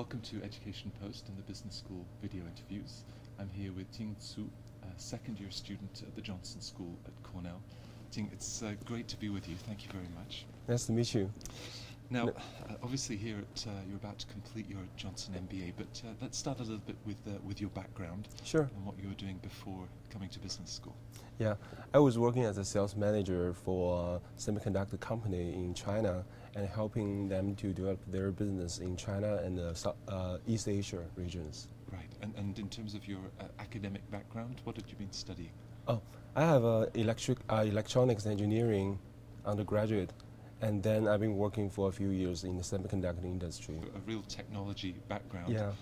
Welcome to Education Post and the Business School video interviews. I'm here with Jing Zhu, a second-year student at the Johnson School at Cornell. Jing, it's great to be with you. Thank you very much. Nice to meet you. Now, obviously here you're about to complete your Johnson MBA, but let's start a little bit with your background. Sure. And what you were doing before coming to business school. Yeah, I was working as a sales manager for a semi-conductor company in China and helping them to develop their business in China and the East Asia regions. Right, and in terms of your academic background, what have you been studying? Oh, I have electronics engineering undergraduate, and then I've been working for a few years in the semiconductor industry. A real technology background. Yeah.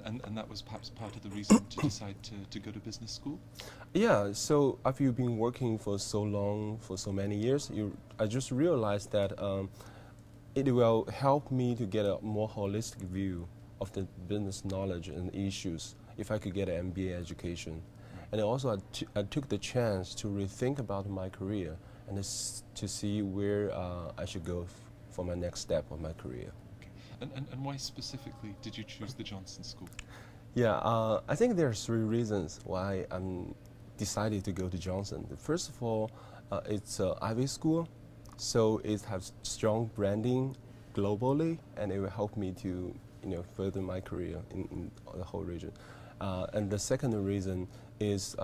And that was perhaps part of the reason to decide to go to business school? Yeah, so after you've been working for so long, for so many years, I just realized that it will help me to get a more holistic view of the business knowledge and issues if I could get an MBA education. Right. And also I took the chance to rethink about my career and to see where I should go for my next step of my career. And why specifically did you choose the Johnson School? Yeah, I think there are three reasons why I'm decided to go to Johnson. First of all, it's an Ivey school, so it has strong branding globally, and it will help me to further my career in the whole region. And the second reason is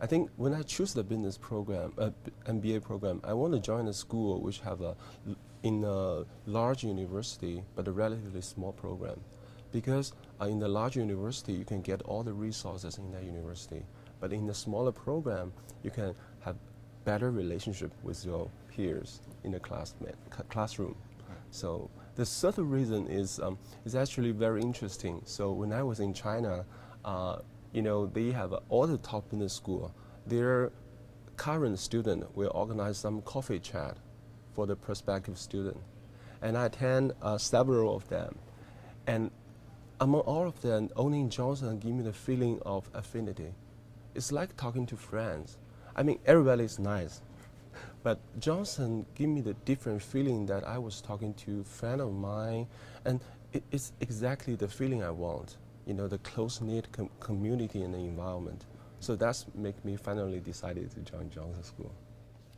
I think when I choose the business program, MBA program, I want to join a school which have in a large university, but a relatively small program. Because in the large university, you can get all the resources in that university. But in the smaller program, you can have better relationship with your peers in the classroom. Right. So the third reason is actually very interesting. So when I was in China, they have all the top business school. Their current student will organize some coffee chat for the prospective student. And I attend several of them. And among all of them, only Johnson give me the feeling of affinity. It's like talking to friends. I mean, everybody is nice. But Johnson give me the different feeling that I was talking to a friend of mine. And it's exactly the feeling I want. The close-knit community and the environment. So that's make me finally decided to join Johnson School.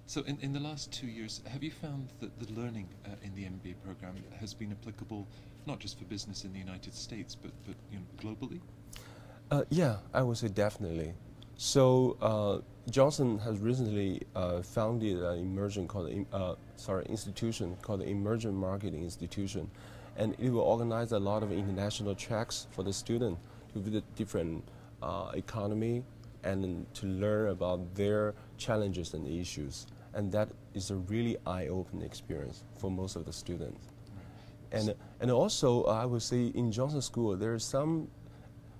So in the last 2 years, have you found that the learning in the MBA program has been applicable not just for business in the United States, but globally? Yeah, I would say definitely. So Johnson has recently founded an institution called the Emerging Marketing Institution, and it will organize a lot of international tracks for the student to visit different economy and to learn about their challenges and issues. And that is a really eye-opening experience for most of the students. And also, I would say in Johnson School, there is some,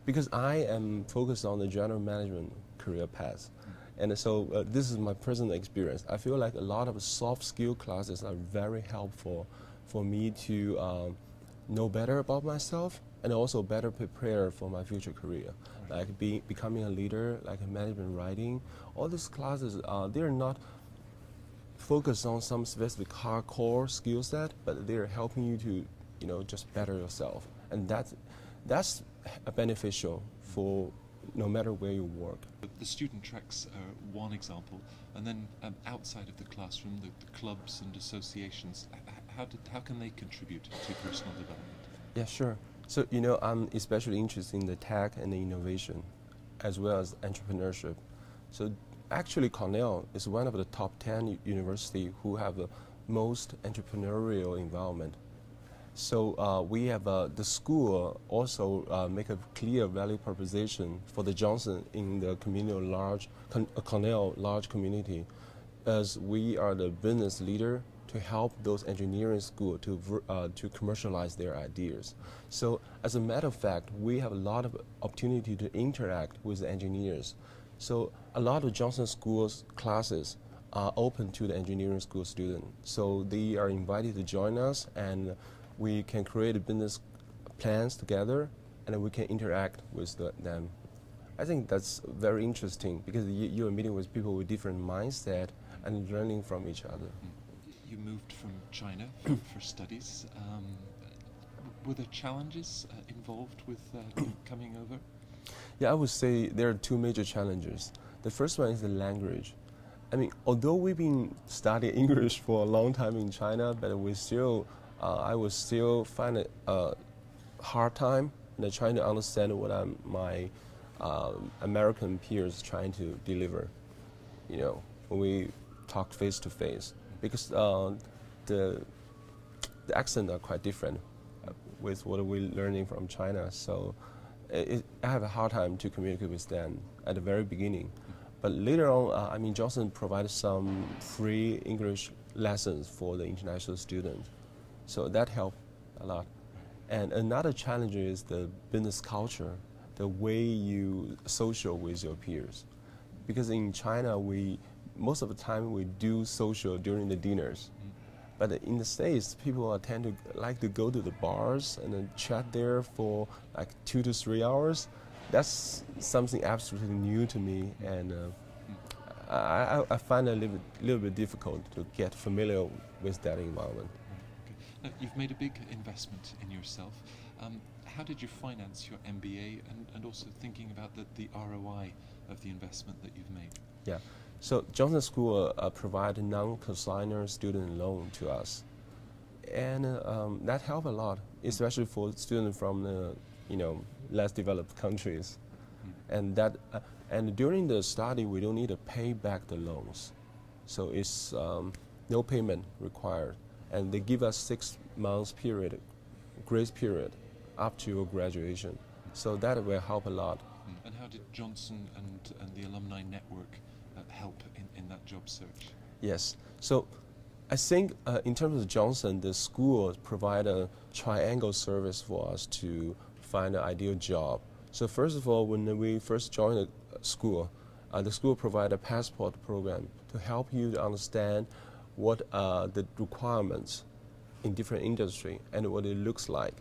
because I am focused on the general management career path. And so this is my personal experience. I feel like a lot of soft skill classes are very helpful for me to know better about myself and also better prepare for my future career. Right. Like becoming a leader, like management writing. All these classes, they're not focused on some specific hardcore skill set, but they're helping you to, just better yourself. And that's beneficial for no matter where you work. The student tracks are one example, and then outside of the classroom, the clubs and associations, how can they contribute to personal development? Yeah, sure. So, I'm especially interested in the tech and the innovation, as well as entrepreneurship. So actually, Cornell is one of the top 10 universities who have the most entrepreneurial environment. So we have the school also make a clear value proposition for the Johnson in the Cornell large community, as we are the business leader to help those engineering schools to commercialize their ideas. So as a matter of fact, we have a lot of opportunity to interact with the engineers. So a lot of Johnson School's classes are open to the engineering school students. So they are invited to join us, and we can create business plans together, and we can interact with them. I think that's very interesting because you are meeting with people with different mindset and learning from each other. You moved from China for studies. Were there challenges involved with coming over? Yeah, I would say there are two major challenges. The first one is the language. I mean, although we've been studying English for a long time in China, but I would still find it a hard time trying to understand what my American peers trying to deliver. You know, when we talk face to face, because the accents are quite different with what we're learning from China. So I have a hard time to communicate with them at the very beginning. But later on, I mean, Johnson provided some free English lessons for the international students. So that helped a lot. And another challenge is the business culture, the way you social with your peers. Because in China, most of the time we do social during the dinners. But in the States, people tend to like to go to the bars and then chat there for like 2 to 3 hours. That's something absolutely new to me, and I find it a little bit difficult to get familiar with that environment. Okay. Now, you've made a big investment in yourself. How did you finance your MBA, and also thinking about the ROI of the investment that you've made? Yeah. So Johnson School provide a non-consignor student loan to us, and that helped a lot, especially for students from the less developed countries, and and during the study we don't need to pay back the loans, so it's no payment required, and they give us 6 months grace period up to your graduation, so that will help a lot. And how did Johnson and the alumni network help in that job search? Yes, so I think in terms of Johnson, the school provide a triangle service for us to find an ideal job. So first of all, when we first joined the school provide a passport program to help you to understand what the requirements in different industry and what it looks like.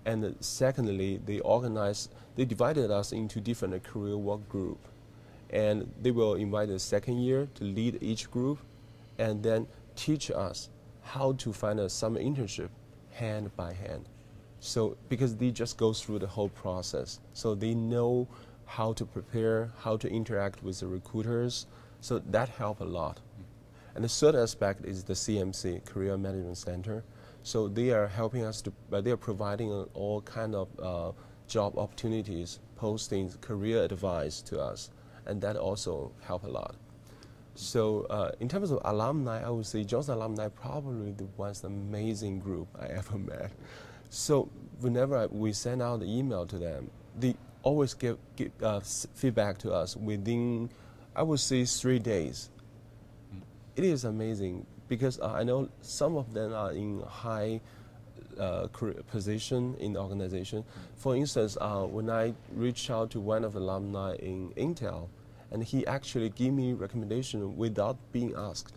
And secondly, they divided us into different career work group. And they will invite the second year to lead each group and then teach us how to find a summer internship hand by hand. So because they just go through the whole process, so they know how to prepare, how to interact with the recruiters, so that helped a lot. And the third aspect is the CMC, Career Management Center. So they are helping us they are providing all kind of job opportunities, postings, career advice to us, and that also helped a lot. So in terms of alumni, I would say Johnson alumni probably the most amazing group I ever met. So whenever we send out the email to them, they always give feedback to us within, I would say, 3 days. It is amazing because I know some of them are in high career position in the organization. For instance, when I reached out to one of the alumni in Intel, and he actually gave me recommendation without being asked.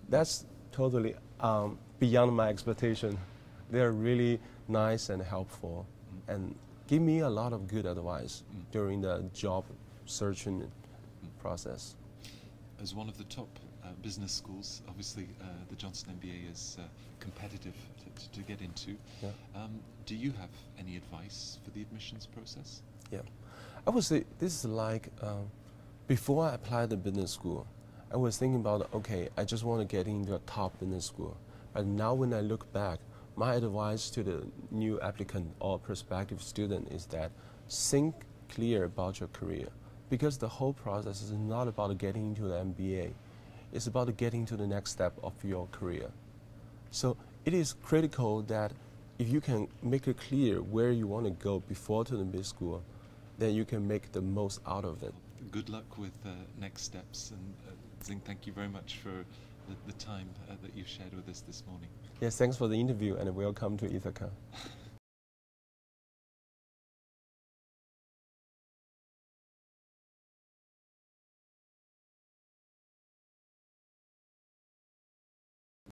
That's totally beyond my expectation. They're really nice and helpful, and give me a lot of good advice during the job searching process. As one of the top business schools, obviously the Johnson MBA is competitive to get into. Yeah. Do you have any advice for the admissions process? Yeah, I would say this is like before I applied to business school, I was thinking about, okay, I just want to get into a top business school. But now when I look back, my advice to the new applicant or prospective student is that think clear about your career, because the whole process is not about getting into the MBA. It's about getting to the next step of your career. So it is critical that if you can make it clear where you want to go before to the business school, then you can make the most out of it. Good luck with next steps, and Jing, thank you very much for the time that you've shared with us this morning. Yes, thanks for the interview, and welcome to Ithaca.